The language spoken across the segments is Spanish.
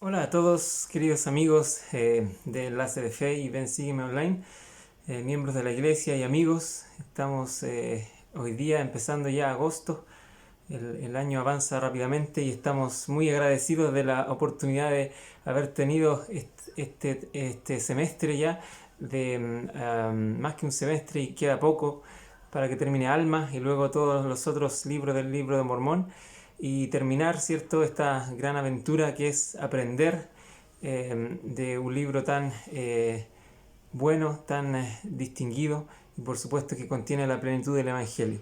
Hola a todos, queridos amigos de Enlace de Fe y Ven Sígueme Online, miembros de la iglesia y amigos. Estamos hoy día empezando ya agosto, el año avanza rápidamente y estamos muy agradecidos de la oportunidad de haber tenido este semestre ya, más que un semestre y queda poco para que termine Alma y luego todos los otros libros del libro de Mormón y terminar, ¿cierto?, esta gran aventura que es aprender de un libro tan bueno, tan distinguido y por supuesto que contiene la plenitud del Evangelio.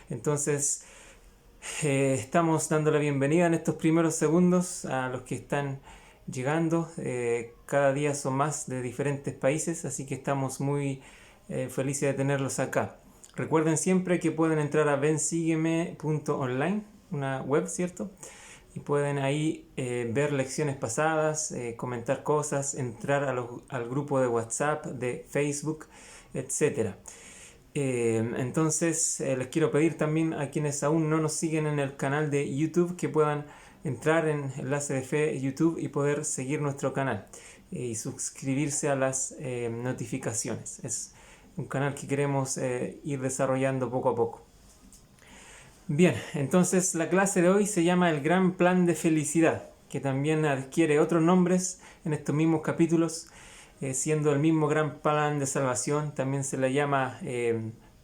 Entonces, estamos dando la bienvenida en estos primeros segundos a los que están llegando. Cada día son más de diferentes países, así que estamos muy felices de tenerlos acá. Recuerden siempre que pueden entrar a vensígueme.online, una web, ¿cierto? Y pueden ahí ver lecciones pasadas, comentar cosas, entrar al grupo de WhatsApp, de Facebook, etcétera. Entonces les quiero pedir también a quienes aún no nos siguen en el canal de YouTube que puedan entrar en Enlace de Fe YouTube y poder seguir nuestro canal y suscribirse a las notificaciones. Es un canal que queremos ir desarrollando poco a poco. Bien, entonces la clase de hoy se llama El Gran Plan de Felicidad, que también adquiere otros nombres en estos mismos capítulos, siendo el mismo gran plan de salvación. También se le llama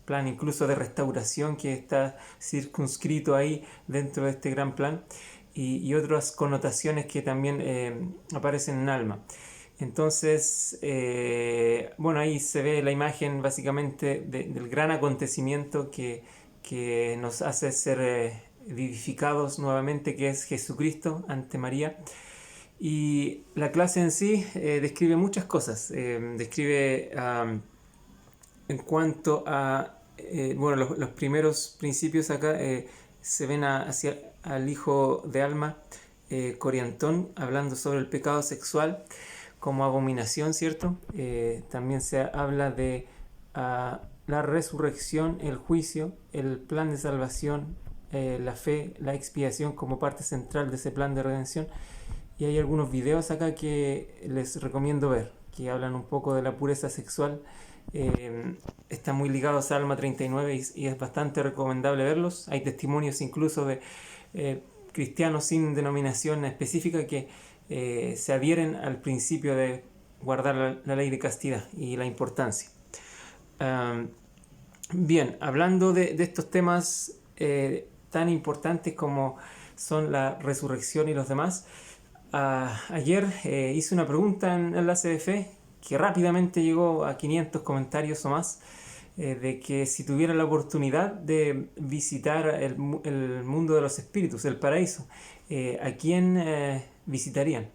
plan incluso de restauración, que está circunscrito ahí dentro de este gran plan, y otras connotaciones que también aparecen en Alma. Entonces, bueno, ahí se ve la imagen básicamente del gran acontecimiento que nos hace ser vivificados nuevamente, que es Jesucristo ante María. Y la clase en sí describe muchas cosas. Describe en cuanto a, bueno, los primeros principios acá se ven hacia al hijo de Alma, Coriantón, hablando sobre el pecado sexual como abominación, ¿cierto? También se habla de la resurrección, el juicio, el plan de salvación, la fe, la expiación como parte central de ese plan de redención. Y hay algunos videos acá que les recomiendo ver, que hablan un poco de la pureza sexual. Están muy ligados a Alma 39 y es bastante recomendable verlos. Hay testimonios incluso de cristianos sin denominación específica que se adhieren al principio de guardar la ley de castidad y la importancia. Bien, hablando de estos temas tan importantes como son la resurrección y los demás, ayer hice una pregunta en Enlace de Fe que rápidamente llegó a 500 comentarios o más, de que si tuviera la oportunidad de visitar el mundo de los espíritus, el paraíso, ¿a quién visitarían?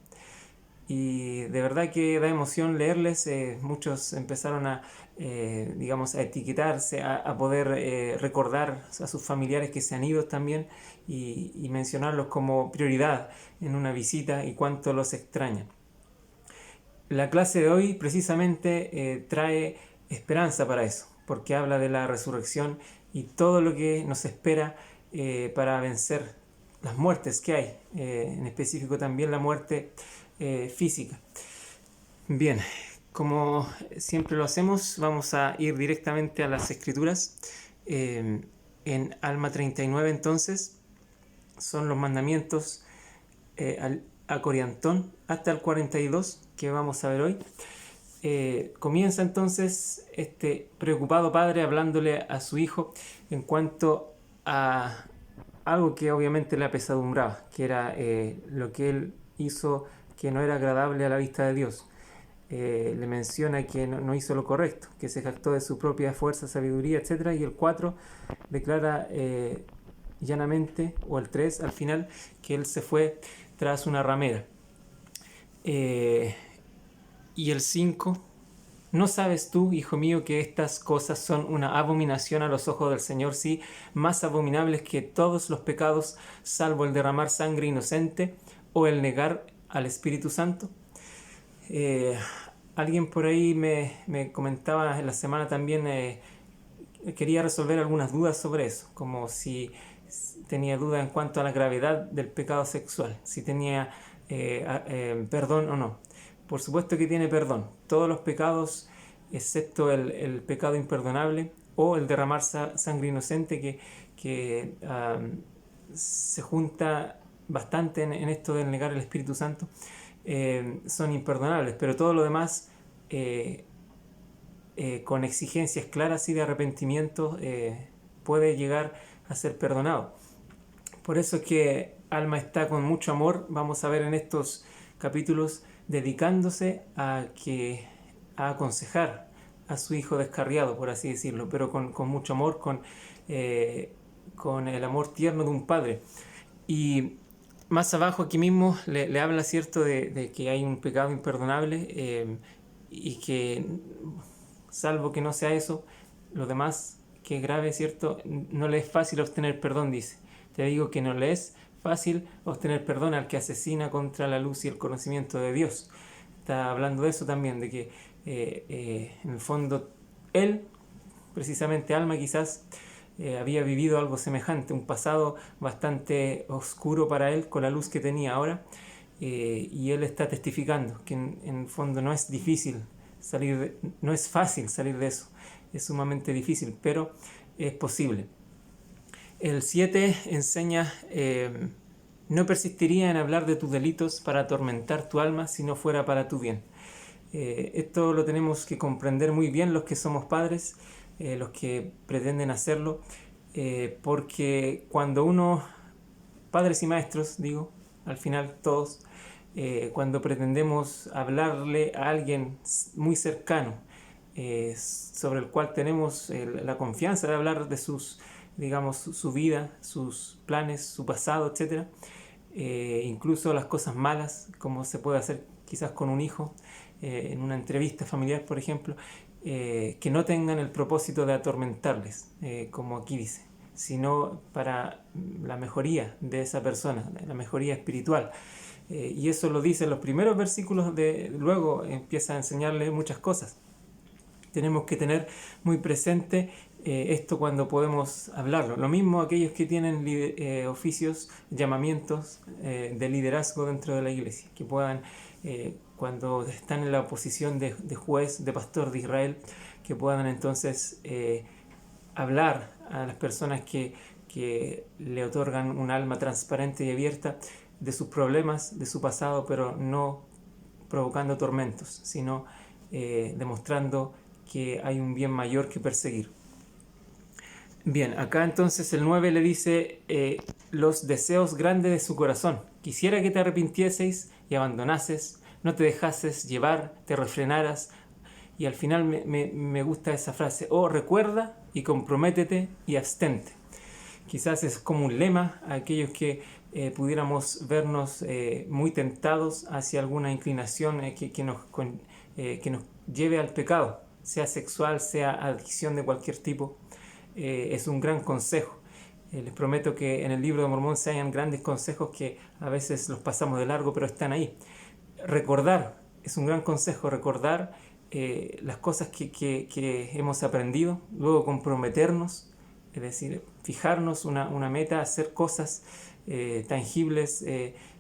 Y de verdad que da emoción leerles. Muchos empezaron digamos, a etiquetarse, a poder recordar a sus familiares que se han ido también y mencionarlos como prioridad en una visita y cuánto los extrañan. La clase de hoy precisamente trae esperanza para eso, porque habla de la resurrección y todo lo que nos espera para vencer las muertes que hay, en específico también la muerte física. Bien, como siempre lo hacemos, vamos a ir directamente a las escrituras. En Alma 39 entonces son los mandamientos a Coriantón hasta el 42 que vamos a ver hoy. Comienza entonces este preocupado padre hablándole a su hijo en cuanto a algo que obviamente le apesadumbraba, que era lo que él hizo que no era agradable a la vista de Dios. Le menciona que no hizo lo correcto, que se jactó de su propia fuerza, sabiduría, etc. Y el 4 declara llanamente, o el 3 al final, que él se fue tras una ramera. Y el 5: ¿no sabes tú, hijo mío, que estas cosas son una abominación a los ojos del Señor? Sí, más abominables que todos los pecados, salvo el derramar sangre inocente o el negar al Espíritu Santo. Alguien por ahí me comentaba en la semana también, quería resolver algunas dudas sobre eso, como si tenía duda en cuanto a la gravedad del pecado sexual, si tenía perdón o no. Por supuesto que tiene perdón. Todos los pecados, excepto el pecado imperdonable o el derramar sangre inocente, que se junta bastante en esto de negar el Espíritu Santo, son imperdonables. Pero todo lo demás, con exigencias claras y de arrepentimiento, puede llegar a ser perdonado. Por eso es que Alma está con mucho amor, vamos a ver en estos capítulos, dedicándose a aconsejar a su hijo descarriado, por así decirlo, pero con mucho amor, con el amor tierno de un padre. Y más abajo aquí mismo le habla, ¿cierto?, de que hay un pecado imperdonable, y que, salvo que no sea eso, lo demás que es grave, ¿cierto?, no le es fácil obtener perdón, dice. Te digo que no le es fácil obtener perdón al que asesina contra la luz y el conocimiento de Dios. Está hablando de eso también, de que en el fondo él, precisamente Alma, quizás había vivido algo semejante, un pasado bastante oscuro para él con la luz que tenía ahora, y él está testificando que en el fondo no es difícil no es fácil salir de eso, es sumamente difícil, pero es posible. El 7 enseña: no persistiría en hablar de tus delitos para atormentar tu alma si no fuera para tu bien. Esto lo tenemos que comprender muy bien los que somos padres, los que pretenden hacerlo, porque cuando uno, padres y maestros, digo, al final todos, cuando pretendemos hablarle a alguien muy cercano, sobre el cual tenemos la confianza de hablar de digamos, su vida, sus planes, su pasado, etc. Incluso las cosas malas, como se puede hacer quizás con un hijo, en una entrevista familiar, por ejemplo, que no tengan el propósito de atormentarles, como aquí dice, sino para la mejoría de esa persona, la mejoría espiritual. Y eso lo dice en los primeros versículos, luego empieza a enseñarle muchas cosas. Tenemos que tener muy presente esto cuando podemos hablarlo. Lo mismo aquellos que tienen oficios, llamamientos de liderazgo dentro de la iglesia, que puedan, cuando están en la posición de juez, de pastor de Israel, que puedan entonces hablar a las personas que le otorgan un alma transparente y abierta de sus problemas, de su pasado, pero no provocando tormentos, sino demostrando que hay un bien mayor que perseguir. Bien, acá entonces el 9 le dice: los deseos grandes de su corazón. Quisiera que te arrepintieseis y abandonases, no te dejases llevar, te refrenaras. Y al final me gusta esa frase: oh, recuerda y comprométete y abstente. Quizás es como un lema a aquellos que pudiéramos vernos muy tentados hacia alguna inclinación que nos lleve al pecado, sea sexual, sea adicción de cualquier tipo. Es un gran consejo. Les prometo que en el libro de Mormón se hallan grandes consejos que a veces los pasamos de largo, pero están ahí. Recordar es un gran consejo, recordar las cosas que hemos aprendido, luego comprometernos, es decir, fijarnos una meta, hacer cosas tangibles,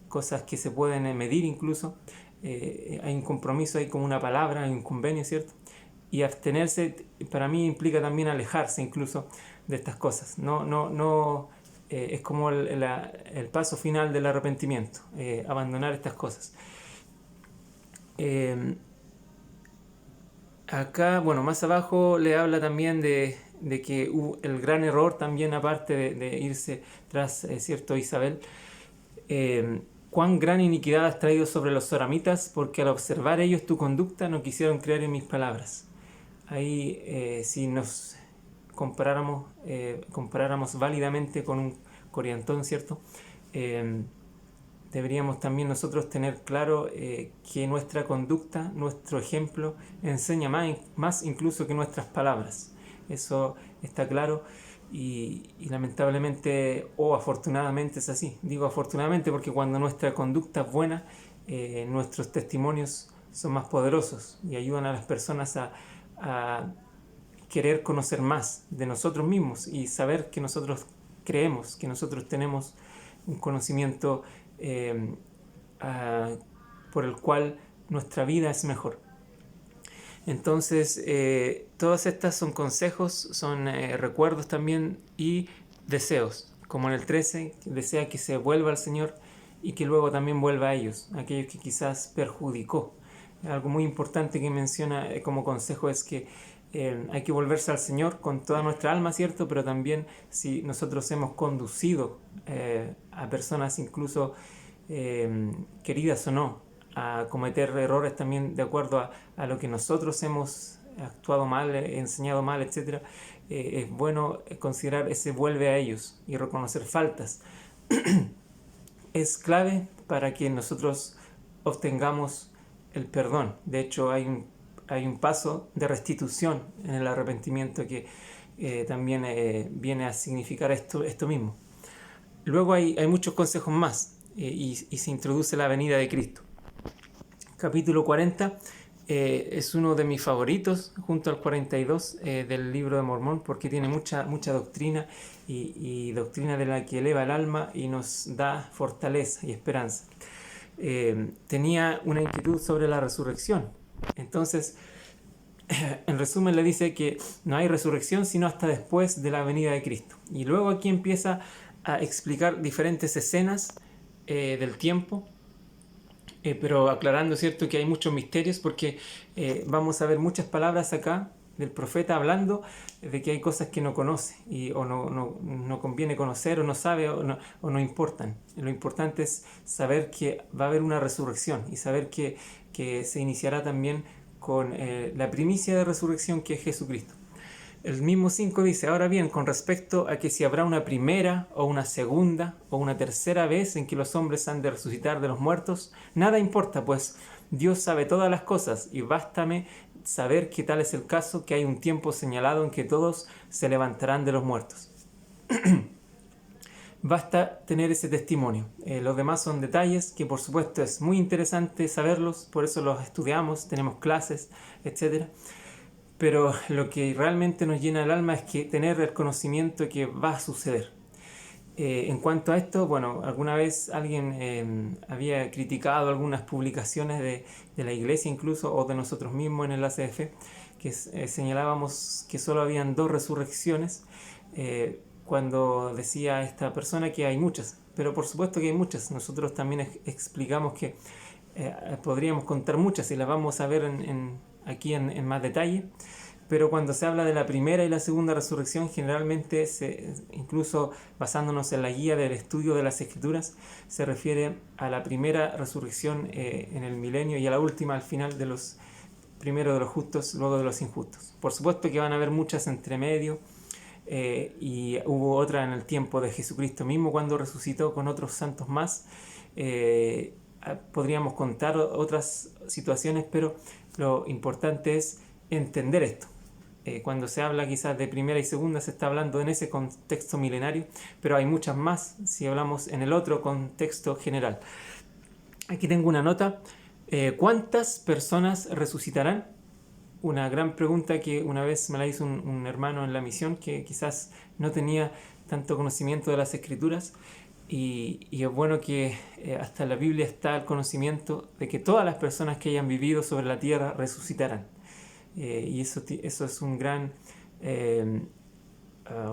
cosas que se pueden medir incluso. Hay un compromiso, hay como una palabra, hay un convenio, ¿cierto? Y abstenerse para mí implica también alejarse incluso de estas cosas. Es como el paso final del arrepentimiento, abandonar estas cosas. Acá, bueno, más abajo le habla también de que hubo el gran error también, aparte de irse tras cierto Isabel. Cuán gran iniquidad has traído sobre los soramitas, porque al observar ellos tu conducta no quisieron creer en mis palabras. Ahí, si nos comparáramos válidamente con un coriantón, ¿cierto? Deberíamos también nosotros tener claro que nuestra conducta, nuestro ejemplo, enseña más incluso que nuestras palabras. Eso está claro y lamentablemente o afortunadamente es así. Digo afortunadamente porque cuando nuestra conducta es buena, nuestros testimonios son más poderosos y ayudan a las personas a querer conocer más de nosotros mismos y saber que nosotros creemos, que nosotros tenemos un conocimiento por el cual nuestra vida es mejor. Entonces, todas estas son consejos, son recuerdos también y deseos. Como en el 13, desea que se vuelva al Señor y que luego también vuelva a ellos, aquellos que quizás perjudicó. Algo muy importante que menciona como consejo es que hay que volverse al Señor con toda nuestra alma, ¿cierto? Pero también si nosotros hemos conducido a personas incluso queridas o no, a cometer errores también de acuerdo a lo que nosotros hemos actuado mal, enseñado mal, etc. Es bueno considerar ese vuelve a ellos y reconocer faltas. Es clave para que nosotros obtengamos el perdón. De hecho, hay un paso de restitución en el arrepentimiento que también viene a significar esto mismo. Luego hay muchos consejos más y se introduce la venida de Cristo. Capítulo 40 es uno de mis favoritos, junto al 42 del libro de Mormón, porque tiene mucha doctrina y doctrina de la que eleva el alma y nos da fortaleza y esperanza. Tenía una inquietud sobre la resurrección. Entonces, en resumen, le dice que no hay resurrección sino hasta después de la venida de Cristo. Y luego aquí empieza a explicar diferentes escenas del tiempo, pero aclarando, ¿cierto?, que hay muchos misterios, porque vamos a ver muchas palabras acá del profeta hablando de que hay cosas que no conoce o no conviene conocer o no sabe o no importan. Lo importante es saber que va a haber una resurrección y saber que se iniciará también con la primicia de resurrección, que es Jesucristo. El mismo 5 dice: ahora bien, con respecto a que si habrá una primera o una segunda o una tercera vez en que los hombres han de resucitar de los muertos, nada importa, pues Dios sabe todas las cosas, y bástame saber que tal es el caso, que hay un tiempo señalado en que todos se levantarán de los muertos. Basta tener ese testimonio. Los demás son detalles que, por supuesto, es muy interesante saberlos, por eso los estudiamos, tenemos clases, etc. Pero lo que realmente nos llena el alma es que tener el conocimiento que va a suceder. En cuanto a esto, bueno, alguna vez alguien había criticado algunas publicaciones de la iglesia incluso, o de nosotros mismos en el ACF, que señalábamos que solo habían 2 resurrecciones, cuando decía esta persona que hay muchas. Pero por supuesto que hay muchas. Nosotros también explicamos que podríamos contar muchas y las vamos a ver aquí en más detalle. Pero cuando se habla de la primera y la segunda resurrección, generalmente, incluso basándonos en la guía del estudio de las Escrituras, se refiere a la primera resurrección en el milenio y a la última al final, primero de los justos, luego de los injustos. Por supuesto que van a haber muchas entre medio, y hubo otra en el tiempo de Jesucristo mismo, cuando resucitó con otros santos más. Podríamos contar otras situaciones, pero lo importante es entender esto. Cuando se habla quizás de primera y segunda, se está hablando en ese contexto milenario, pero hay muchas más si hablamos en el otro contexto general. Aquí tengo una nota. ¿Cuántas personas resucitarán? Una gran pregunta que una vez me la hizo un hermano en la misión, que quizás no tenía tanto conocimiento de las Escrituras, y es bueno que hasta en la Biblia está el conocimiento de que todas las personas que hayan vivido sobre la tierra resucitarán. Y eso es un gran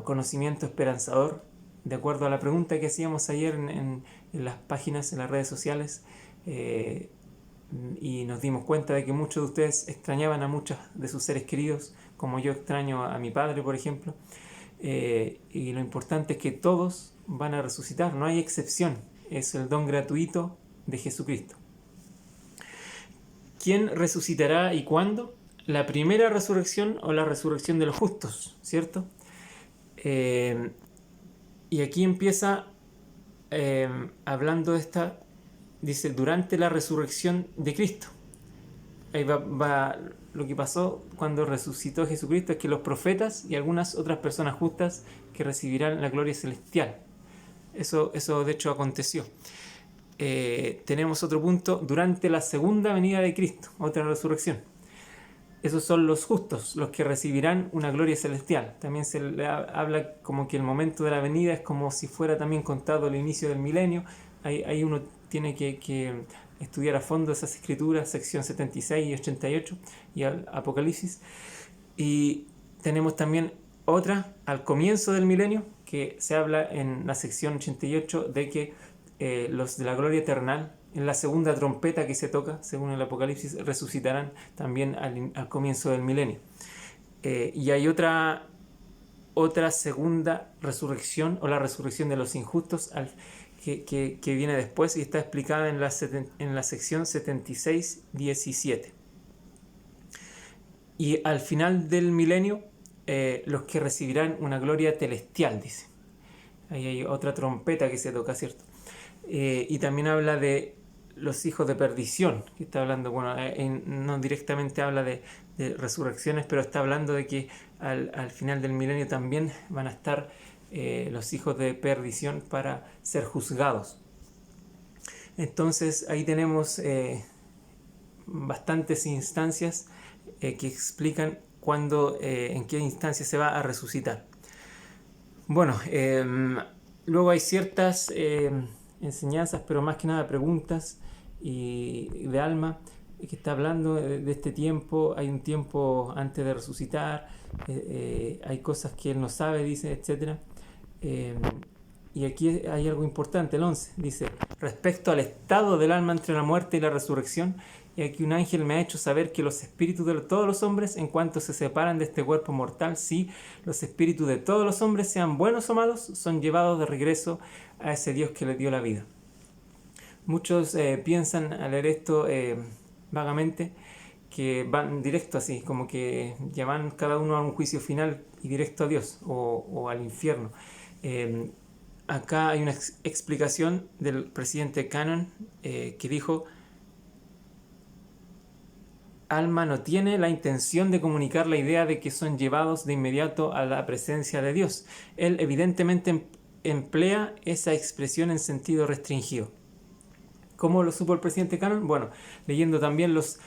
conocimiento esperanzador, de acuerdo a la pregunta que hacíamos ayer en las páginas, en las redes sociales, y nos dimos cuenta de que muchos de ustedes extrañaban a muchos de sus seres queridos, como yo extraño a mi padre, por ejemplo, y lo importante es que todos van a resucitar, no hay excepción, es el don gratuito de Jesucristo. ¿Quién resucitará y cuándo? La primera resurrección o la resurrección de los justos, ¿cierto? Y aquí empieza hablando de esta, dice, durante la resurrección de Cristo. Ahí va lo que pasó cuando resucitó Jesucristo, es que los profetas y algunas otras personas justas que recibirán la gloria celestial. Eso de hecho aconteció. Tenemos otro punto, durante la segunda venida de Cristo, otra resurrección. Esos son los justos, los que recibirán una gloria celestial. También se le habla como que el momento de la venida es como si fuera también contado el inicio del milenio. Ahí uno tiene que estudiar a fondo esas escrituras, sección 76 y 88 y al Apocalipsis. Y tenemos también otra al comienzo del milenio, que se habla en la sección 88 de que los de la gloria eterna, en la segunda trompeta que se toca, según el Apocalipsis, resucitarán también al comienzo del milenio. Y hay otra segunda resurrección, o la resurrección de los injustos, que viene después y está explicada en la sección 76-17. Y al final del milenio, los que recibirán una gloria celestial, dice. Ahí hay otra trompeta que se toca, ¿cierto? Y también habla de los hijos de perdición, que está hablando, bueno, no directamente habla de resurrecciones, pero está hablando de que al final del milenio también van a estar los hijos de perdición para ser juzgados. Entonces ahí tenemos bastantes instancias que explican cuándo, en qué instancia se va a resucitar. Bueno, luego hay ciertas enseñanzas, pero más que nada preguntas y de Alma, que está hablando de este tiempo. Hay un tiempo antes de resucitar, hay cosas que él no sabe, dice, etc. Y aquí hay algo importante, el 11, dice: respecto al estado del alma entre la muerte y la resurrección, y aquí un ángel me ha hecho saber que los espíritus de todos los hombres, en cuanto se separan de este cuerpo mortal, si los espíritus de todos los hombres, sean buenos o malos, son llevados de regreso a ese Dios que les dio la vida. Muchos piensan al leer esto vagamente que van directo así, como que ya van cada uno a un juicio final y directo a Dios o al infierno. Acá hay una explicación del presidente Cannon que dijo: Alma no tiene la intención de comunicar la idea de que son llevados de inmediato a la presencia de Dios. Él evidentemente emplea esa expresión en sentido restringido. ¿Cómo lo supo el presidente Cannon? Bueno, leyendo también los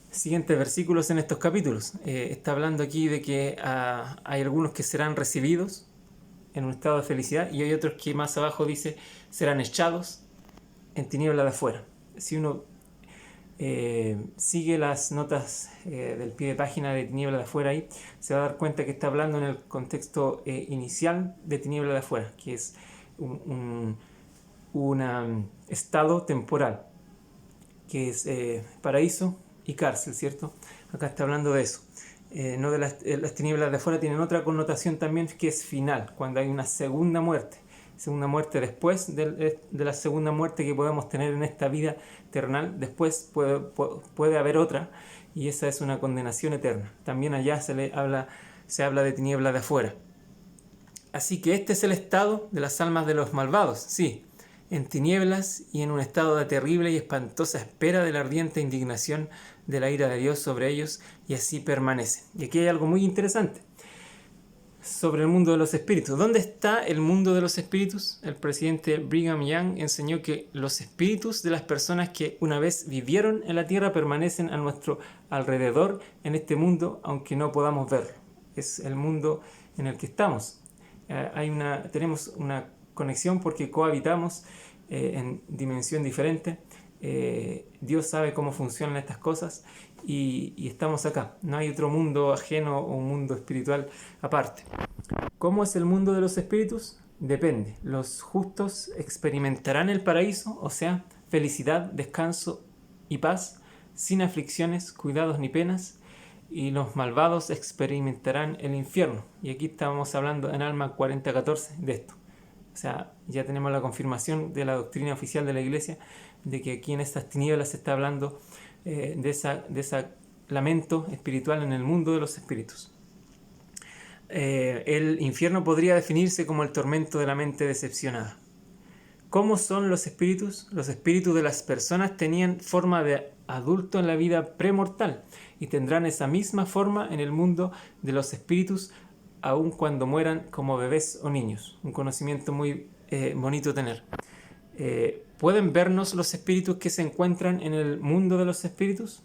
siguientes versículos en estos capítulos. Está hablando aquí de que hay algunos que serán recibidos en un estado de felicidad, y hay otros que más abajo dice serán echados en tiniebla de afuera. Si uno sigue las notas del pie de página de tiniebla de afuera, ahí se va a dar cuenta que está hablando en el contexto inicial de tiniebla de afuera, que es un estado temporal, que es paraíso y cárcel, ¿cierto? Acá está hablando de eso. No de las tinieblas de afuera tienen otra connotación también, que es final, cuando hay una segunda muerte después de la segunda muerte que podemos tener en esta vida terrenal. Después puede haber otra, y esa es una condenación eterna. También allá se habla de tinieblas de afuera. Así que este es el estado de las almas de los malvados, sí, en tinieblas y en un estado de terrible y espantosa espera de la ardiente indignación de la ira de Dios sobre ellos, y así permanecen. Y aquí hay algo muy interesante sobre el mundo de los espíritus. ¿Dónde está el mundo de los espíritus? El presidente Brigham Young enseñó que los espíritus de las personas que una vez vivieron en la tierra permanecen a nuestro alrededor en este mundo, aunque no podamos verlo. Es el mundo en el que estamos. Tenemos una conexión porque cohabitamos en dimensión diferente. Dios sabe cómo funcionan estas cosas, y estamos acá. No hay otro mundo ajeno o un mundo espiritual aparte. ¿Cómo es el mundo de los espíritus? Depende. Los justos experimentarán el paraíso, o sea, felicidad, descanso y paz, sin aflicciones, cuidados ni penas, y los malvados experimentarán el infierno. Y aquí estamos hablando en Alma 40:14 de esto. O sea, ya tenemos la confirmación de la doctrina oficial de la Iglesia de que aquí en estas tinieblas se está hablando de ese lamento espiritual en el mundo de los espíritus. El infierno podría definirse como el tormento de la mente decepcionada. ¿Cómo son los espíritus? Los espíritus de las personas tenían forma de adulto en la vida premortal y tendrán esa misma forma en el mundo de los espíritus aun cuando mueran como bebés o niños. Un conocimiento muy bonito tener. ¿Pueden vernos los espíritus que se encuentran en el mundo de los espíritus?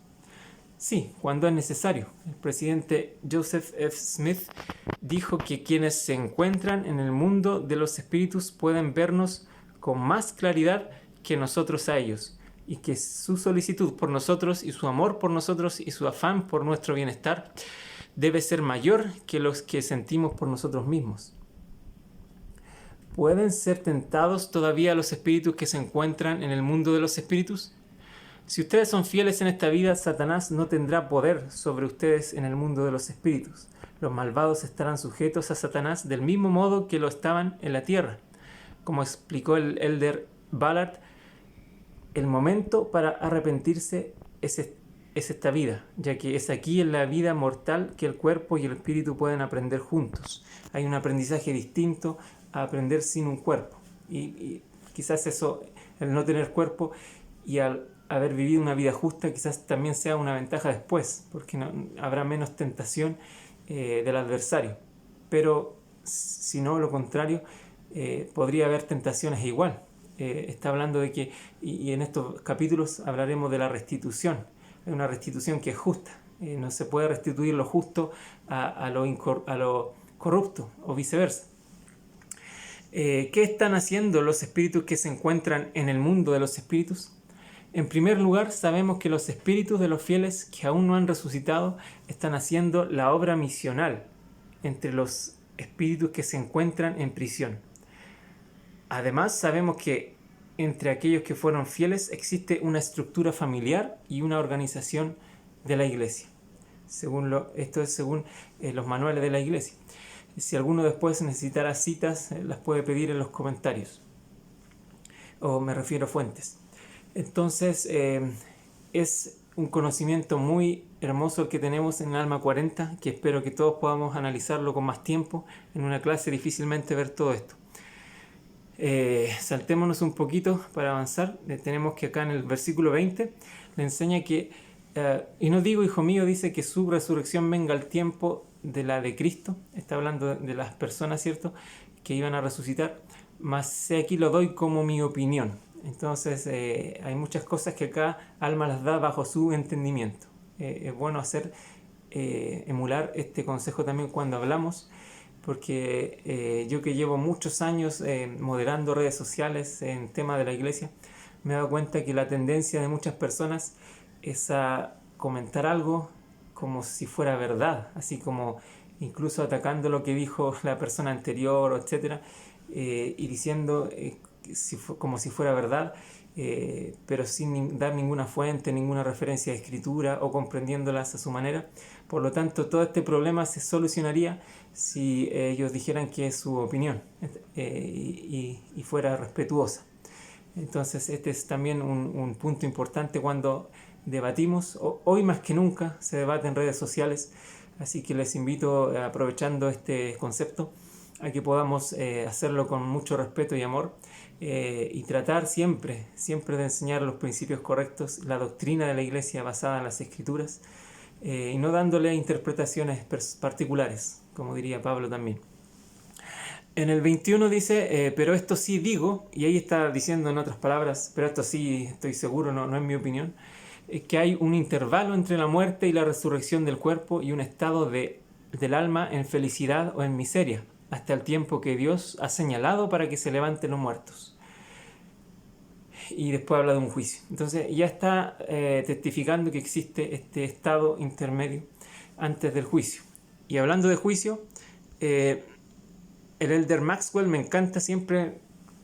Sí, cuando es necesario. El presidente Joseph F. Smith dijo que quienes se encuentran en el mundo de los espíritus pueden vernos con más claridad que nosotros a ellos, y que su solicitud por nosotros y su amor por nosotros y su afán por nuestro bienestar debe ser mayor que los que sentimos por nosotros mismos. ¿Pueden ser tentados todavía los espíritus que se encuentran en el mundo de los espíritus? Si ustedes son fieles en esta vida, Satanás no tendrá poder sobre ustedes en el mundo de los espíritus. Los malvados estarán sujetos a Satanás del mismo modo que lo estaban en la tierra. Como explicó el Elder Ballard, el momento para arrepentirse es esta vida, ya que es aquí en la vida mortal que el cuerpo y el espíritu pueden aprender juntos. Hay un aprendizaje distinto a aprender sin un cuerpo. Y quizás eso, el no tener cuerpo y al haber vivido una vida justa, quizás también sea una ventaja después, porque habrá menos tentación del adversario. Pero si no, lo contrario, podría haber tentaciones igual. Está hablando de que, y en estos capítulos hablaremos de la restitución. Es una restitución que es justa. No se puede restituir lo justo a lo corrupto o viceversa. ¿Qué están haciendo los espíritus que se encuentran en el mundo de los espíritus? En primer lugar, sabemos que los espíritus de los fieles que aún no han resucitado están haciendo la obra misional entre los espíritus que se encuentran en prisión. Además, sabemos que entre aquellos que fueron fieles existe una estructura familiar y una organización de la iglesia. Esto es según los manuales de la iglesia. Si alguno después necesitara citas, las puede pedir en los comentarios. O me refiero a fuentes. Entonces, es un conocimiento muy hermoso el que tenemos en Alma 40, que espero que todos podamos analizarlo con más tiempo. En una clase difícilmente ver todo esto. Saltémonos un poquito para avanzar. Tenemos que acá en el versículo 20 le enseña que, y no digo, hijo mío, dice que su resurrección venga al tiempo de la de Cristo. Está hablando de las personas, ¿cierto?, que iban a resucitar. Mas aquí lo doy como mi opinión. Entonces hay muchas cosas que acá Alma las da bajo su entendimiento. Es bueno emular este consejo también cuando hablamos, porque yo que llevo muchos años moderando redes sociales en tema de la iglesia, me he dado cuenta que la tendencia de muchas personas es a comentar algo como si fuera verdad, así como incluso atacando lo que dijo la persona anterior, etc., y diciendo como si fuera verdad, pero sin dar ninguna fuente, ninguna referencia de escritura o comprendiéndolas a su manera. Por lo tanto, todo este problema se solucionaría si ellos dijeran que es su opinión y fuera respetuosa. Entonces, este es también un punto importante cuando debatimos. Hoy más que nunca se debate en redes sociales, así que les invito, aprovechando este concepto, a que podamos hacerlo con mucho respeto y amor, y tratar siempre de enseñar los principios correctos, la doctrina de la iglesia basada en las escrituras, y no dándole interpretaciones particulares, como diría Pablo también. En el 21 dice, pero esto sí digo, y ahí está diciendo en otras palabras, pero esto sí estoy seguro, no es mi opinión, que hay un intervalo entre la muerte y la resurrección del cuerpo y un estado del alma en felicidad o en miseria, hasta el tiempo que Dios ha señalado para que se levanten los muertos. Y después habla de un juicio. Entonces ya está testificando que existe este estado intermedio antes del juicio. Y hablando de juicio, el Elder Maxwell me encanta siempre.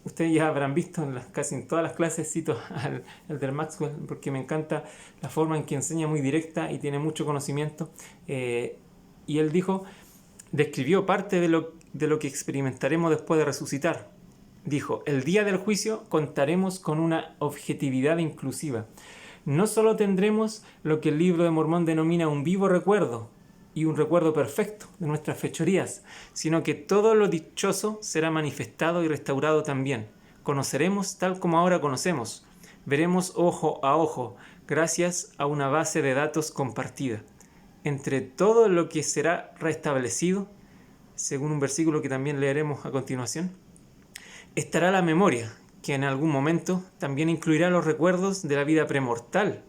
Ustedes ya habrán visto casi en todas las clases cito al Elder Maxwell, porque me encanta la forma en que enseña, muy directa y tiene mucho conocimiento. Y él describió parte de lo que experimentaremos después de resucitar. Dijo, el día del juicio contaremos con una objetividad inclusiva. No solo tendremos lo que el libro de Mormón denomina un vivo recuerdo y un recuerdo perfecto de nuestras fechorías, sino que todo lo dichoso será manifestado y restaurado también. Conoceremos tal como ahora conocemos. Veremos ojo a ojo, gracias a una base de datos compartida. Entre todo lo que será restablecido, según un versículo que también leeremos a continuación, estará la memoria, que en algún momento también incluirá los recuerdos de la vida premortal.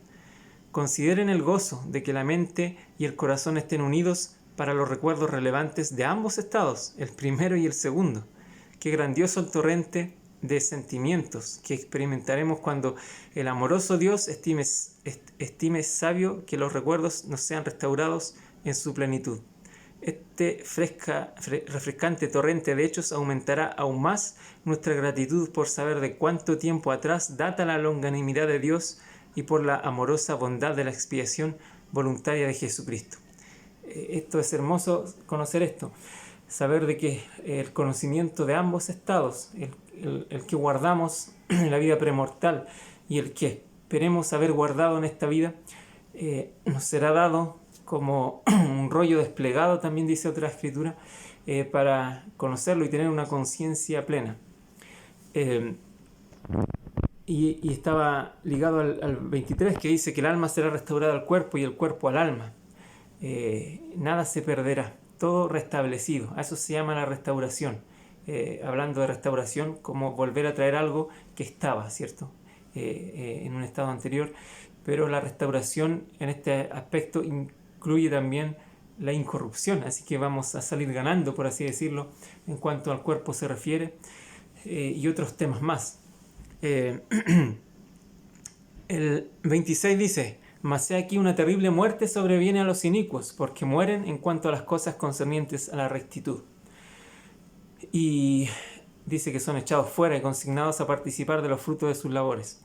Consideren el gozo de que la mente y el corazón estén unidos para los recuerdos relevantes de ambos estados, el primero y el segundo. Qué grandioso el torrente de sentimientos que experimentaremos cuando el amoroso Dios estime sabio que los recuerdos nos sean restaurados en su plenitud. Este refrescante torrente de hechos aumentará aún más nuestra gratitud por saber de cuánto tiempo atrás data la longanimidad de Dios y por la amorosa bondad de la expiación voluntaria de Jesucristo. Esto es hermoso, conocer esto, saber de que el conocimiento de ambos estados, el que guardamos en la vida premortal y el que esperemos haber guardado en esta vida, nos será dado como un rollo desplegado, también dice otra escritura, para conocerlo y tener una conciencia plena. Y estaba ligado al 23, que dice que el alma será restaurada al cuerpo y el cuerpo al alma. Nada se perderá, todo restablecido. A eso se llama la restauración. Hablando de restauración, como volver a traer algo que estaba, ¿cierto? En un estado anterior. Pero la restauración en este aspecto incluye también la incorrupción, así que vamos a salir ganando, por así decirlo, en cuanto al cuerpo se refiere, y otros temas más. El 26 dice: mas he aquí una terrible muerte sobreviene a los inicuos, porque mueren en cuanto a las cosas concernientes a la rectitud. Y dice que son echados fuera y consignados a participar de los frutos de sus labores.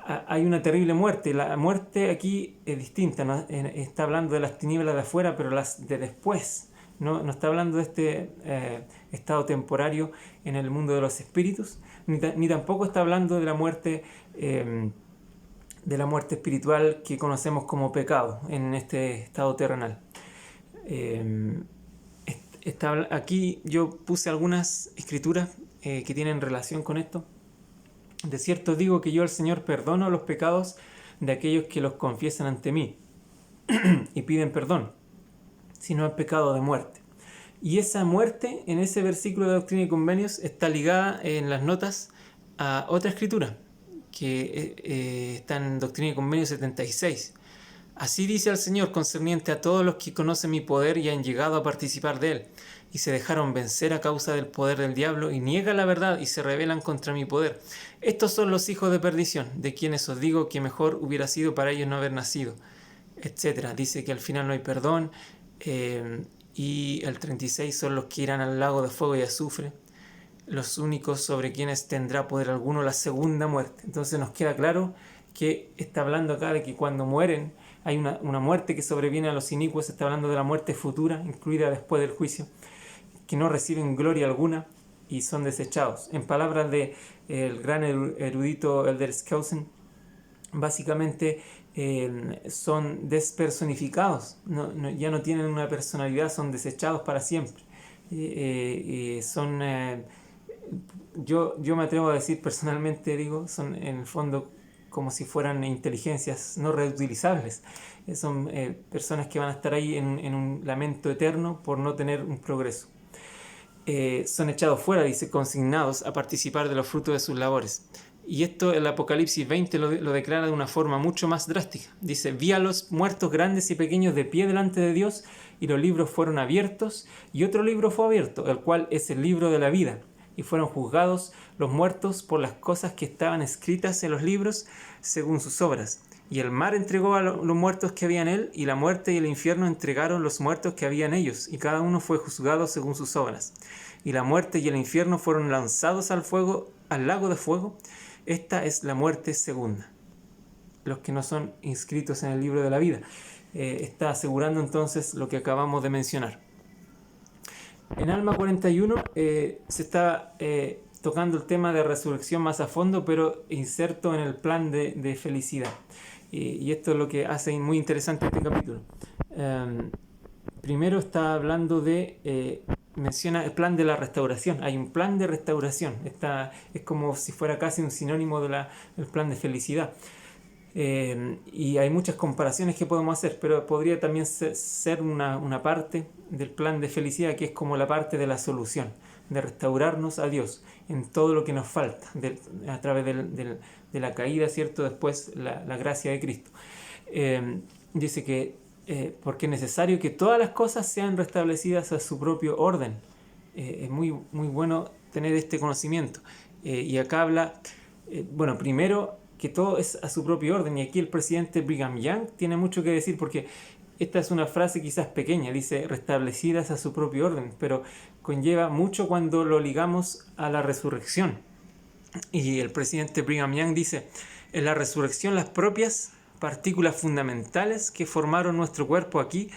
Hay una terrible muerte. La muerte aquí es distinta, ¿no? Está hablando de las tinieblas de afuera, pero las de después. No está hablando de este estado temporario en el mundo de los espíritus, ni tampoco está hablando de la muerte espiritual que conocemos como pecado en este estado terrenal. Aquí yo puse algunas escrituras que tienen relación con esto. De cierto digo que yo al Señor perdono los pecados de aquellos que los confiesan ante mí y piden perdón, sino el pecado de muerte. Y esa muerte, en ese versículo de Doctrina y Convenios, está ligada en las notas a otra escritura, que está en Doctrina y Convenios 76. Así dice el Señor concerniente a todos los que conocen mi poder y han llegado a participar de él, y se dejaron vencer a causa del poder del diablo, y niegan la verdad y se rebelan contra mi poder. Estos son los hijos de perdición, de quienes os digo que mejor hubiera sido para ellos no haber nacido, etc. Dice que al final no hay perdón, y el 36 son los que irán al lago de fuego y azufre, los únicos sobre quienes tendrá poder alguno la segunda muerte. Entonces nos queda claro que está hablando acá de que cuando mueren hay una muerte que sobreviene a los inicuos. Está hablando de la muerte futura, incluida después del juicio, que no reciben gloria alguna y son desechados. En palabras de el gran erudito Elder Skousen, básicamente son despersonificados, ya no tienen una personalidad, son desechados para siempre. Yo me atrevo a decir personalmente, son en el fondo como si fueran inteligencias no reutilizables. Son personas que van a estar ahí en un lamento eterno por no tener un progreso. Son echados fuera, dice, consignados a participar de los frutos de sus labores. Y esto el Apocalipsis 20 lo declara de una forma mucho más drástica. Dice: vi a los muertos grandes y pequeños de pie delante de Dios, y los libros fueron abiertos, y otro libro fue abierto, el cual es el libro de la vida. Y fueron juzgados los muertos por las cosas que estaban escritas en los libros según sus obras. Y el mar entregó a los muertos que había en él, y la muerte y el infierno entregaron los muertos que había en ellos, y cada uno fue juzgado según sus obras. Y la muerte y el infierno fueron lanzados al lago de fuego. Esta es la muerte segunda. Los que no son inscritos en el libro de la vida. Está asegurando entonces lo que acabamos de mencionar. En Alma 41 se está tocando el tema de resurrección más a fondo, pero inserto en el plan de felicidad. Y esto es lo que hace muy interesante este capítulo. Primero está hablando menciona el plan de la restauración. Hay un plan de restauración. Es como si fuera casi un sinónimo del plan de felicidad. Y hay muchas comparaciones que podemos hacer, pero podría también ser una parte del plan de felicidad, que es como la parte de la solución, de restaurarnos a Dios en todo lo que nos falta, a través de la caída, ¿cierto? Después la gracia de Cristo. Dice que porque es necesario que todas las cosas sean restablecidas a su propio orden. Es muy, muy bueno tener este conocimiento. Y acá habla, bueno, primero que todo es a su propio orden. Y aquí el presidente Brigham Young tiene mucho que decir porque esta es una frase quizás pequeña, dice restablecidas a su propio orden, pero conlleva mucho cuando lo ligamos a la resurrección. Y el presidente Brigham Young dice, en la resurrección las propias partículas fundamentales que formaron nuestro cuerpo aquí,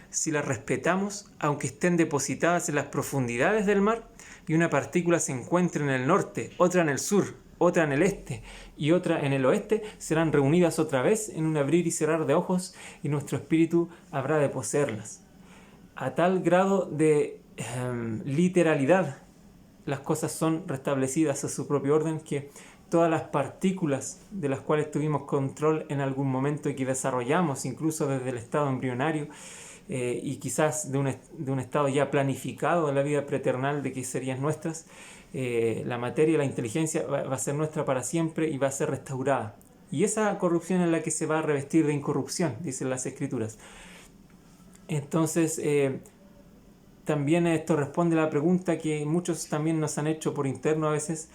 si las respetamos, aunque estén depositadas en las profundidades del mar, y una partícula se encuentre en el norte, otra en el sur, otra en el este y otra en el oeste, serán reunidas otra vez en un abrir y cerrar de ojos, y nuestro espíritu habrá de poseerlas. A tal grado de literalidad las cosas son restablecidas a su propio orden que todas las partículas de las cuales tuvimos control en algún momento y que desarrollamos incluso desde el estado embrionario y quizás de un estado ya planificado en la vida preternal de que serían nuestras, la materia y la inteligencia va a ser nuestra para siempre y va a ser restaurada. Y esa corrupción es la que se va a revestir de incorrupción, dicen las Escrituras. Entonces, también esto responde a la pregunta que muchos también nos han hecho por interno a veces.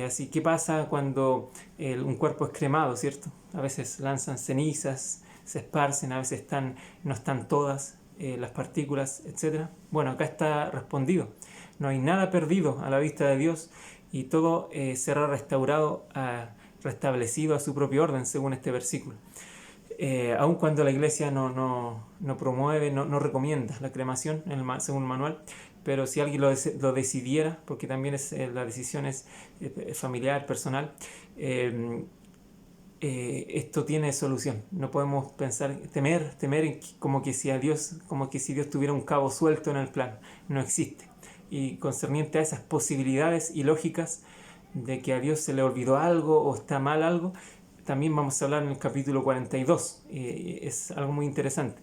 Así, ¿qué pasa cuando un cuerpo es cremado, cierto? A veces lanzan cenizas, se esparcen, a veces no están todas las partículas, etc. Bueno, acá está respondido. No hay nada perdido a la vista de Dios y todo será restaurado, restablecido a su propio orden, según este versículo. Aun cuando la iglesia no promueve, no recomienda la cremación según el manual, pero si alguien lo decidiera, porque también la decisión es familiar, personal, esto tiene solución. No podemos temer como que si Dios tuviera un cabo suelto en el plan. No existe. Y concerniente a esas posibilidades ilógicas de que a Dios se le olvidó algo o está mal algo, también vamos a hablar en el capítulo 42. Es algo muy interesante.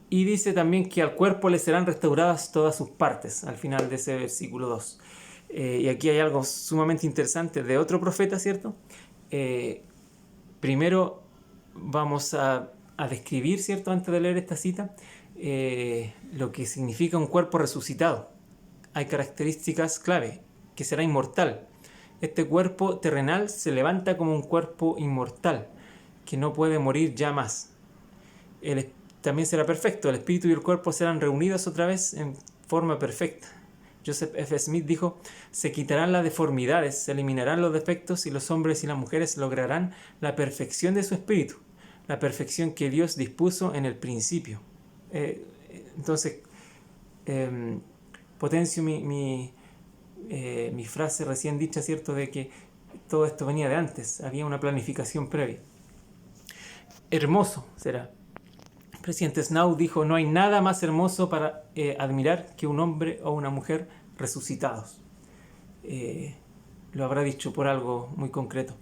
Y dice también que al cuerpo le serán restauradas todas sus partes, al final de ese versículo 2. Y aquí hay algo sumamente interesante de otro profeta, ¿cierto? Primero vamos a describir, ¿cierto?, antes de leer esta cita, lo que significa un cuerpo resucitado. Hay características clave, que será inmortal. Este cuerpo terrenal se levanta como un cuerpo inmortal, que no puede morir ya más. También será perfecto, el espíritu y el cuerpo serán reunidos otra vez en forma perfecta. Joseph F. Smith dijo, se quitarán las deformidades, se eliminarán los defectos y los hombres y las mujeres lograrán la perfección de su espíritu, la perfección que Dios dispuso en el principio. Entonces, potencio mi frase recién dicha, ¿cierto?, de que todo esto venía de antes, había una planificación previa. Hermoso será. El presidente Snow dijo, no hay nada más hermoso para admirar que un hombre o una mujer resucitados. Lo habrá dicho por algo muy concreto.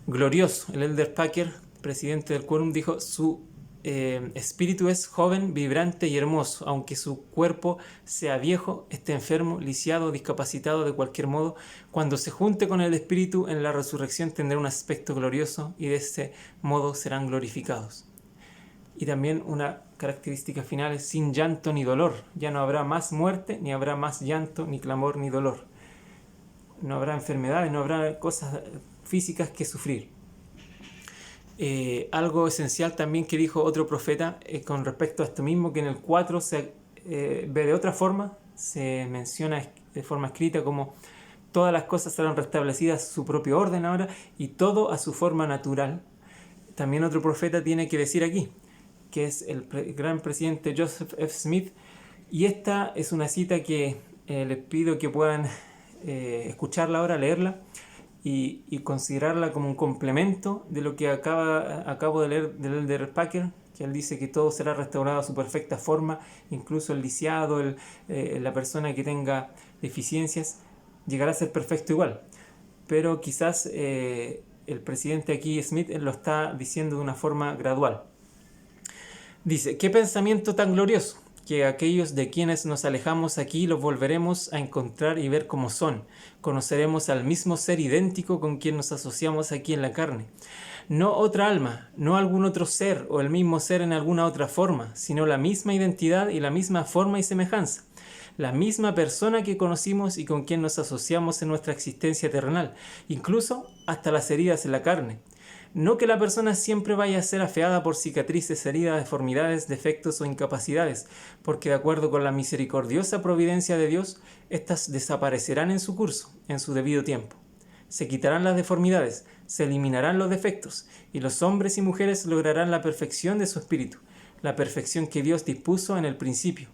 Glorioso. El Elder Packer, presidente del Quórum, dijo, su espíritu es joven, vibrante y hermoso, aunque su cuerpo sea viejo, esté enfermo, lisiado, discapacitado de cualquier modo. Cuando se junte con el espíritu en la resurrección tendrá un aspecto glorioso y de ese modo serán glorificados. Y también una característica final es sin llanto ni dolor. Ya no habrá más muerte, ni habrá más llanto, ni clamor, ni dolor. No habrá enfermedades, no habrá cosas físicas que sufrir. Algo esencial también que dijo otro profeta con respecto a esto mismo, que en el 4 se ve de otra forma, se menciona de forma escrita como todas las cosas serán restablecidas a su propio orden ahora y todo a su forma natural. También otro profeta tiene que decir aquí, que es el gran presidente Joseph F. Smith, y esta es una cita que les pido que puedan escucharla ahora, leerla y considerarla como un complemento de lo que acabo de leer del Elder Packer, que él dice que todo será restaurado a su perfecta forma, incluso el lisiado, la persona que tenga deficiencias, llegará a ser perfecto igual. Pero quizás el presidente aquí, Smith, lo está diciendo de una forma gradual. Dice, ¿qué pensamiento tan glorioso? Que aquellos de quienes nos alejamos aquí los volveremos a encontrar y ver como son. Conoceremos al mismo ser idéntico con quien nos asociamos aquí en la carne. No otra alma, no algún otro ser o el mismo ser en alguna otra forma, sino la misma identidad y la misma forma y semejanza. la misma persona que conocimos y con quien nos asociamos en nuestra existencia terrenal, incluso hasta las heridas en la carne. No que la persona siempre vaya a ser afeada por cicatrices, heridas, deformidades, defectos o incapacidades, porque de acuerdo con la misericordiosa providencia de Dios, éstas desaparecerán en su curso, en su debido tiempo. Se quitarán las deformidades, se eliminarán los defectos, y los hombres y mujeres lograrán la perfección de su espíritu, la perfección que Dios dispuso en el principio.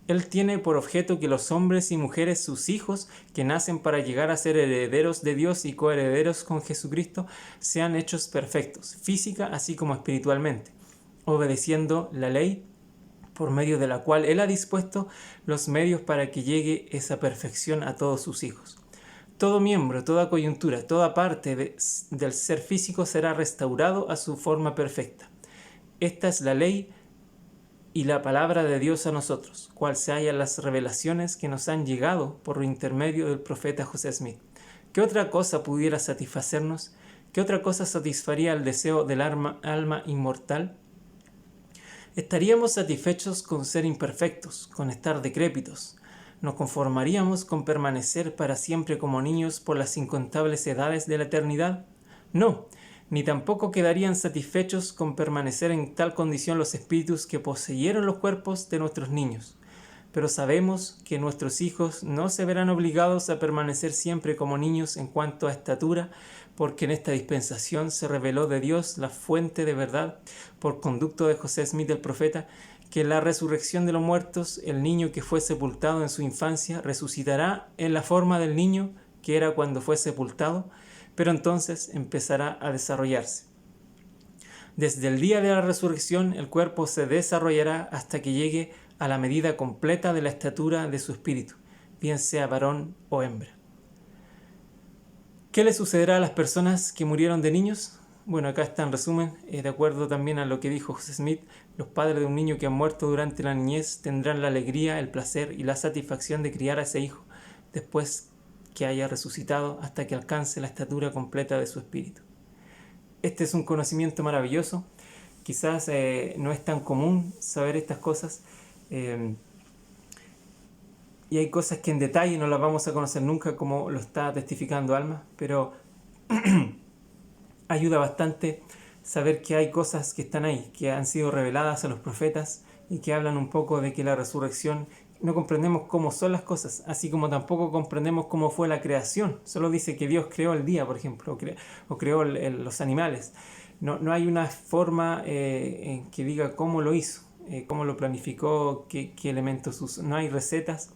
Él tiene por objeto que los hombres y mujeres, sus hijos, que nacen para llegar a ser herederos de Dios y coherederos con Jesucristo, sean hechos perfectos, física así como espiritualmente, obedeciendo la ley por medio de la cual Él ha dispuesto los medios para que llegue esa perfección a todos sus hijos. Todo miembro, toda coyuntura, toda parte del ser físico será restaurado a su forma perfecta. Esta es la ley y la palabra de Dios a nosotros, cual se halla en las revelaciones que nos han llegado por intermedio del profeta José Smith. ¿Qué otra cosa pudiera satisfacernos? ¿Qué otra cosa satisfaría el deseo del alma inmortal? Estaríamos satisfechos con ser imperfectos, con estar decrépitos. ¿Nos conformaríamos con permanecer para siempre como niños por las incontables edades de la eternidad? No, ni tampoco quedarían satisfechos con permanecer en tal condición los espíritus que poseyeron los cuerpos de nuestros niños. Pero sabemos que nuestros hijos no se verán obligados a permanecer siempre como niños en cuanto a estatura, porque en esta dispensación se reveló de Dios la fuente de verdad, por conducto de José Smith el profeta, que en la resurrección de los muertos, el niño que fue sepultado en su infancia resucitará en la forma del niño que era cuando fue sepultado, pero entonces empezará a desarrollarse. Desde el día de la resurrección, el cuerpo se desarrollará hasta que llegue a la medida completa de la estatura de su espíritu, bien sea varón o hembra. ¿Qué le sucederá a las personas que murieron de niños? Bueno, acá está en resumen, de acuerdo también a lo que dijo José Smith, los padres de un niño que ha muerto durante la niñez tendrán la alegría, el placer y la satisfacción de criar a ese hijo después que haya resucitado hasta que alcance la estatura completa de su espíritu. Este es un conocimiento maravilloso, quizás no es tan común saber estas cosas, y hay cosas que en detalle no las vamos a conocer nunca, como lo está testificando Alma, pero ayuda bastante saber que hay cosas que están ahí, que han sido reveladas a los profetas y que hablan un poco de que la resurrección, no comprendemos cómo son las cosas, así como tampoco comprendemos cómo fue la creación. Solo dice que Dios creó el día, por ejemplo, o creó los animales. No hay una forma en que diga cómo lo hizo, cómo lo planificó, qué elementos usó. No hay recetas,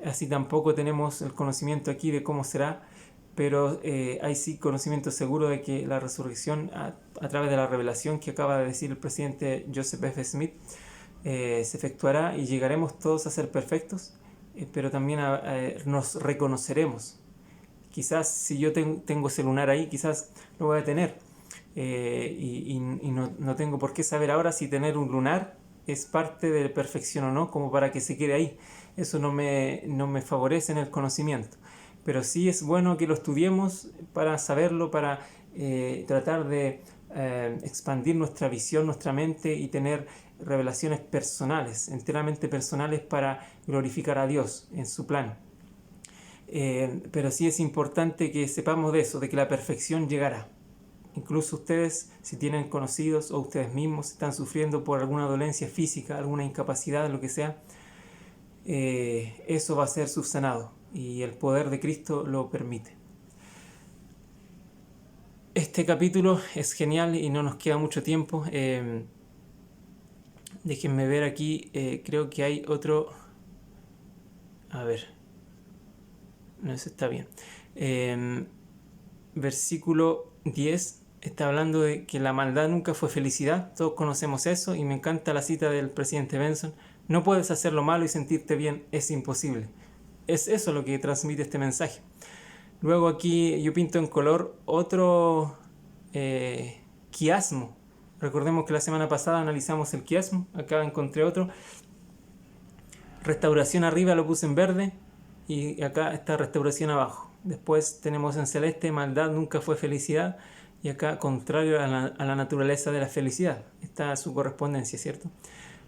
así tampoco tenemos el conocimiento aquí de cómo será, pero hay sí conocimiento seguro de que la resurrección, a través de la revelación que acaba de decir el presidente Joseph F. Smith, se efectuará y llegaremos todos a ser perfectos, pero también nos reconoceremos. Quizás si yo tengo ese lunar ahí, quizás lo voy a tener, y no tengo por qué saber ahora si tener un lunar es parte de perfección o no, como para que se quede ahí. Eso no me favorece en el conocimiento, pero sí es bueno que lo estudiemos para saberlo, para tratar de expandir nuestra visión, nuestra mente y tener revelaciones personales, enteramente personales, para glorificar a Dios en su plan. Pero sí es importante que sepamos de eso, de que la perfección llegará. Incluso ustedes, si tienen conocidos o ustedes mismos están sufriendo por alguna dolencia física, alguna incapacidad, lo que sea, eso va a ser subsanado y el poder de Cristo lo permite. Este capítulo es genial y no nos queda mucho tiempo. Déjenme ver aquí, creo que hay otro. A ver, no, eso está bien. Versículo 10 está hablando de que la maldad nunca fue felicidad. Todos conocemos eso y me encanta la cita del presidente Benson. No puedes hacer lo malo y sentirte bien, es imposible. Es eso lo que transmite este mensaje. Luego aquí yo pinto en color otro quiasmo. Recordemos que la semana pasada analizamos el quiasmo. Acá encontré otro. Restauración arriba lo puse en verde y acá está restauración abajo. Después tenemos en celeste maldad nunca fue felicidad y acá contrario a la naturaleza de la felicidad. Está su correspondencia, ¿cierto?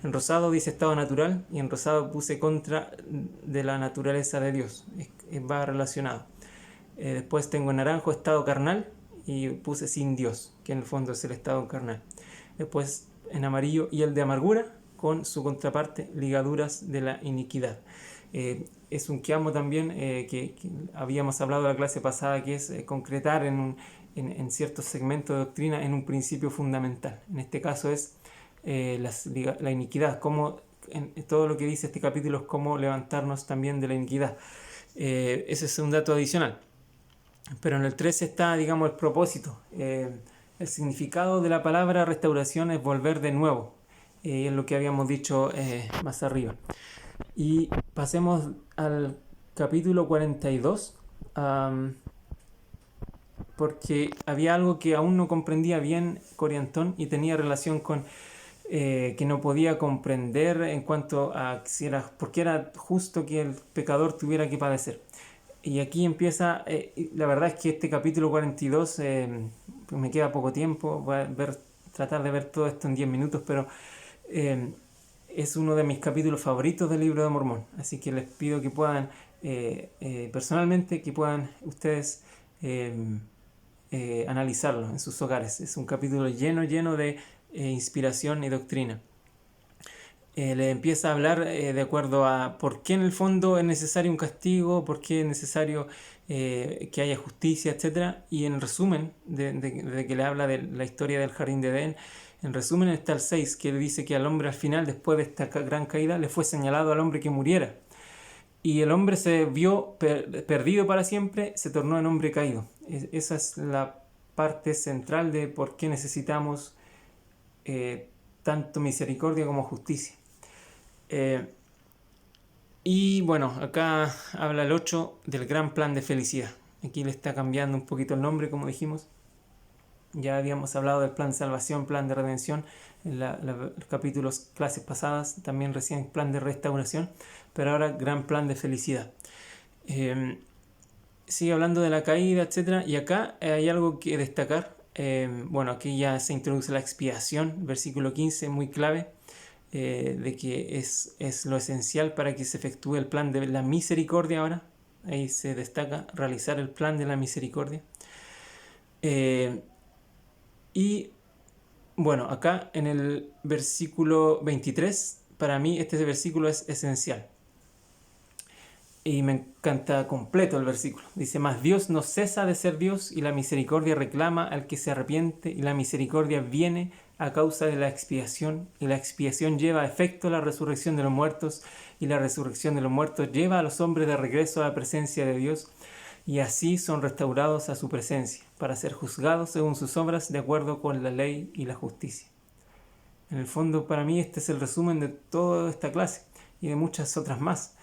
En rosado dice estado natural y en rosado puse contra de la naturaleza de Dios. Va relacionado. Después tengo en naranjo estado carnal y puse sin Dios, que en el fondo es el estado carnal. Después en amarillo y el de amargura con su contraparte ligaduras de la iniquidad. Es un quiamo también que habíamos hablado en la clase pasada, que es concretar en ciertos segmentos de doctrina en un principio fundamental. En este caso es la iniquidad, cómo, en todo lo que dice este capítulo es cómo levantarnos también de la iniquidad. Ese es un dato adicional. Pero en el 13 está, digamos, el propósito. El significado de la palabra restauración es volver de nuevo. Es lo que habíamos dicho más arriba. Y pasemos al capítulo 42, porque había algo que aún no comprendía bien Coriantón y tenía relación con que no podía comprender en cuanto a si era, por qué era justo que el pecador tuviera que padecer. Y aquí empieza, la verdad es que este capítulo 42, me queda poco tiempo, voy a tratar de ver todo esto en 10 minutos, pero es uno de mis capítulos favoritos del Libro de Mormón. Así que les pido que puedan, personalmente, que puedan ustedes analizarlo en sus hogares. Es un capítulo lleno de inspiración y doctrina. Le empieza a hablar de acuerdo a por qué en el fondo es necesario un castigo, por qué es necesario que haya justicia, etc. Y en resumen, de que le habla de la historia del jardín de Edén, en resumen está el 6, que dice que al hombre al final, después de esta gran caída, le fue señalado al hombre que muriera. Y el hombre se vio perdido para siempre, se tornó en hombre caído. Esa es la parte central de por qué necesitamos tanto misericordia como justicia. Y bueno, acá habla el 8 del gran plan de felicidad. Aquí le está cambiando un poquito el nombre, como dijimos. Ya habíamos hablado del plan de salvación, plan de redención en los capítulos, clases pasadas, también recién plan de restauración, pero ahora gran plan de felicidad. Sigue hablando de la caída, etc. Y acá hay algo que destacar. Bueno, aquí ya se introduce la expiación, versículo 15, muy clave. De que es lo esencial para que se efectúe el plan de la misericordia ahora. Ahí se destaca realizar el plan de la misericordia. Y bueno, acá en el versículo 23, para mí este versículo es esencial. Y me encanta completo el versículo. Dice, mas Dios no cesa de ser Dios y la misericordia reclama al que se arrepiente y la misericordia viene a causa de la expiación y la expiación lleva a efecto la resurrección de los muertos y la resurrección de los muertos lleva a los hombres de regreso a la presencia de Dios y así son restaurados a su presencia para ser juzgados según sus obras de acuerdo con la ley y la justicia. En el fondo para mí este es el resumen de toda esta clase y de muchas otras más.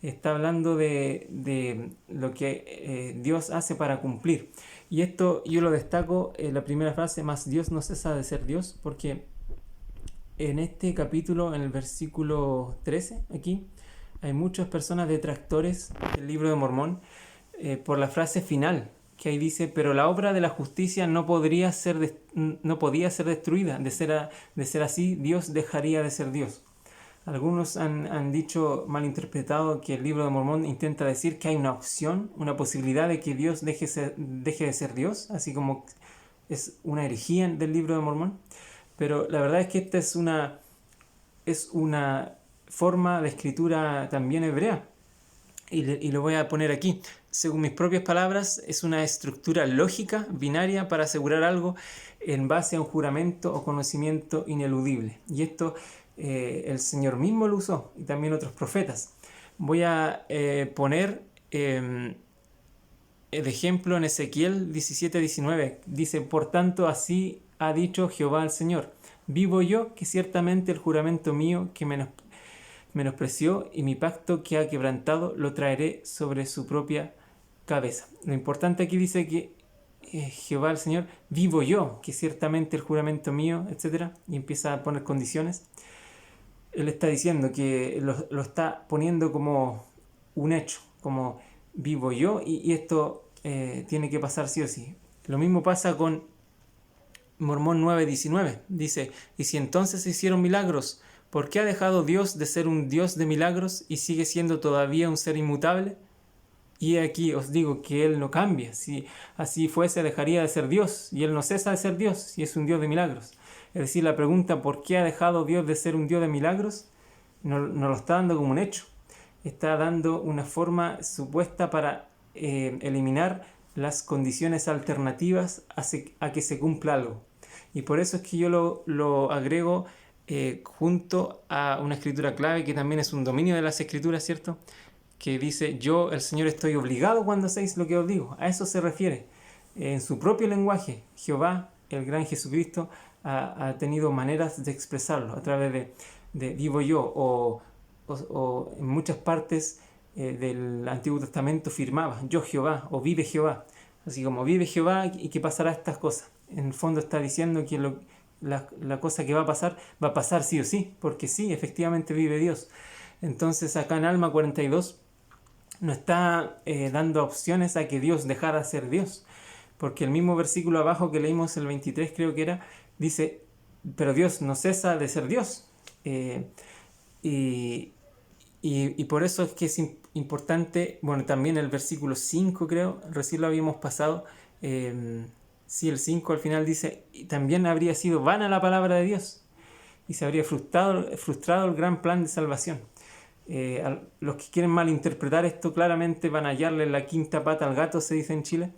Está hablando de lo que Dios hace para cumplir. Y esto yo lo destaco en la primera frase, más Dios no cesa de ser Dios, porque en este capítulo, en el versículo 13, aquí, hay muchas personas detractores del Libro de Mormón por la frase final, que ahí dice, pero la obra de la justicia no podía ser destruida, de ser así, Dios dejaría de ser Dios. Algunos han dicho, malinterpretado, que el Libro de Mormón intenta decir que hay una opción, una posibilidad de que Dios deje de ser Dios, así como es una herejía del Libro de Mormón. Pero la verdad es que esta es una forma de escritura también hebrea. Y lo voy a poner aquí. Según mis propias palabras, es una estructura lógica, binaria, para asegurar algo en base a un juramento o conocimiento ineludible. Y esto el Señor mismo lo usó y también otros profetas. Voy a poner el ejemplo en Ezequiel 17:19. Dice, por tanto así ha dicho Jehová al Señor, vivo yo que ciertamente el juramento mío que menospreció y mi pacto que ha quebrantado lo traeré sobre su propia cabeza. Lo importante aquí dice que Jehová el Señor, vivo yo que ciertamente el juramento mío, etc. Y empieza a poner condiciones. Él está diciendo que lo está poniendo como un hecho, como vivo yo y esto tiene que pasar sí o sí. Lo mismo pasa con Mormón 9:19. Dice, y si entonces se hicieron milagros, ¿Por qué ha dejado Dios de ser un Dios de milagros y sigue siendo todavía un ser inmutable? Y aquí os digo que Él no cambia. Si así fuese, dejaría de ser Dios, y Él no cesa de ser Dios, y es un Dios de milagros. Es decir, la pregunta ¿por qué ha dejado Dios de ser un Dios de milagros? No lo está dando como un hecho. Está dando una forma supuesta para eliminar las condiciones alternativas a que se cumpla algo. Y por eso es que yo lo agrego junto a una escritura clave que también es un dominio de las escrituras, ¿cierto? Que dice, yo, el Señor, estoy obligado cuando hacéis lo que os digo. A eso se refiere. En su propio lenguaje, Jehová, el gran Jesucristo, ha tenido maneras de expresarlo a través de vivo yo, o en muchas partes del Antiguo Testamento firmaba, yo Jehová, o vive Jehová. Así como vive Jehová y que pasará estas cosas. En el fondo está diciendo que la cosa que va a pasar sí o sí, porque sí, efectivamente vive Dios. Entonces acá en Alma 42 no está dando opciones a que Dios dejara de ser Dios, porque el mismo versículo abajo que leímos, el 23 creo que era, dice, pero Dios no cesa de ser Dios. Y por eso es que es importante, bueno, también el versículo 5 creo, recién lo habíamos pasado, sí, el 5 al final dice, y también habría sido vana la palabra de Dios, y se habría frustrado el gran plan de salvación. Los que quieren malinterpretar esto claramente van a hallarle la quinta pata al gato, se dice en Chile,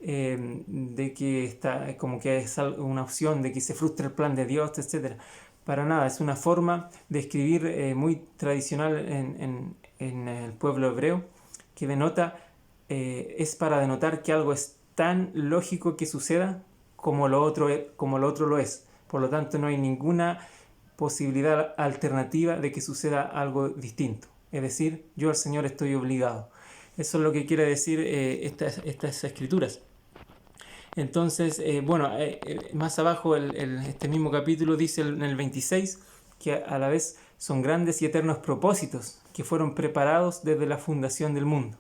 de que está como que es una opción de que se frustre el plan de Dios, etcétera. Para nada, es una forma de escribir muy tradicional en el pueblo hebreo, que denota, es para denotar que algo es tan lógico que suceda como lo otro lo es. Por lo tanto, no hay ninguna posibilidad alternativa de que suceda algo distinto. Es decir, yo al Señor estoy obligado. Eso es lo que quiere decir estas escrituras. Entonces, más abajo este mismo capítulo dice en el 26 que a la vez son grandes y eternos propósitos que fueron preparados desde la fundación del mundo.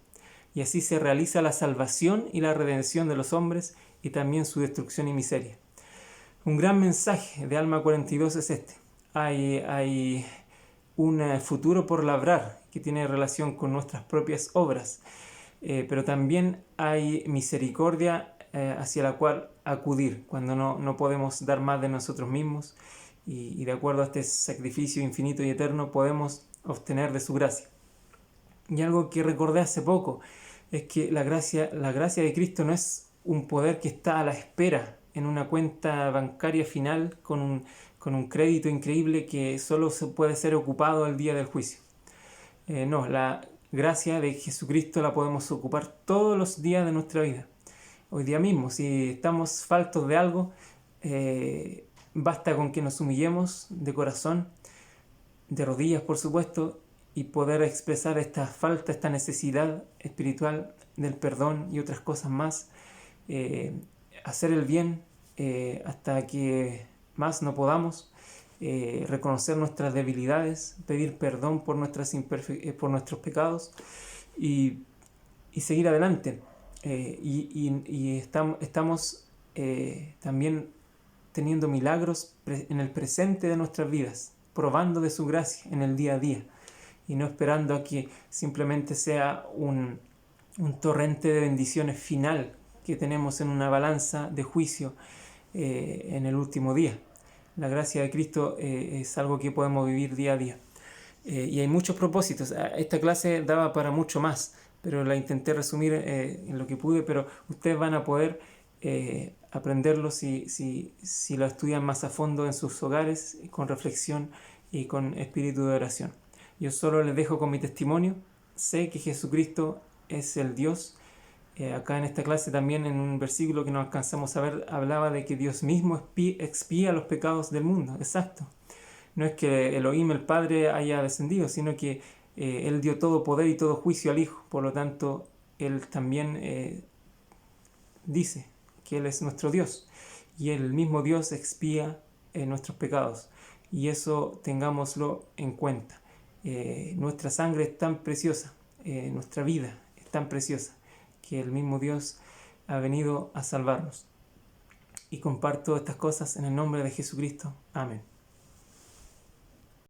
Y así se realiza la salvación y la redención de los hombres y también su destrucción y miseria. Un gran mensaje de Alma 42 es este. Hay un futuro por labrar que tiene relación con nuestras propias obras, pero también hay misericordia hacia la cual acudir cuando no podemos dar más de nosotros mismos y de acuerdo a este sacrificio infinito y eterno podemos obtener de su gracia. Y algo que recordé hace poco es que la gracia de Cristo no es un poder que está a la espera en una cuenta bancaria final con un crédito increíble que solo puede ser ocupado el día del juicio. No, la gracia de Jesucristo la podemos ocupar todos los días de nuestra vida. Hoy día mismo, si estamos faltos de algo, basta con que nos humillemos de corazón, de rodillas por supuesto, y poder expresar esta falta, esta necesidad espiritual del perdón y otras cosas más, hacer el bien hasta que más no podamos, reconocer nuestras debilidades, pedir perdón por nuestros pecados y seguir adelante. Estamos también teniendo milagros en el presente de nuestras vidas, probando de su gracia en el día a día y no esperando a que simplemente sea un torrente de bendiciones final que tenemos en una balanza de juicio en el último día. La gracia de Cristo es algo que podemos vivir día a día. Y hay muchos propósitos. Esta clase daba para mucho más, pero la intenté resumir en lo que pude, pero ustedes van a poder aprenderlo si lo estudian más a fondo en sus hogares, con reflexión y con espíritu de oración. Yo solo les dejo con mi testimonio. Sé que Jesucristo es el Dios. Acá en esta clase también en un versículo que no alcanzamos a ver hablaba de que Dios mismo expía los pecados del mundo. Exacto. No es que Elohim, el Padre, haya descendido, sino que Él dio todo poder y todo juicio al Hijo. Por lo tanto, Él también dice que Él es nuestro Dios. Y el mismo Dios expía nuestros pecados. Y eso tengámoslo en cuenta. Nuestra sangre es tan preciosa, nuestra vida es tan preciosa, que el mismo Dios ha venido a salvarnos. Y comparto estas cosas en el nombre de Jesucristo. Amén.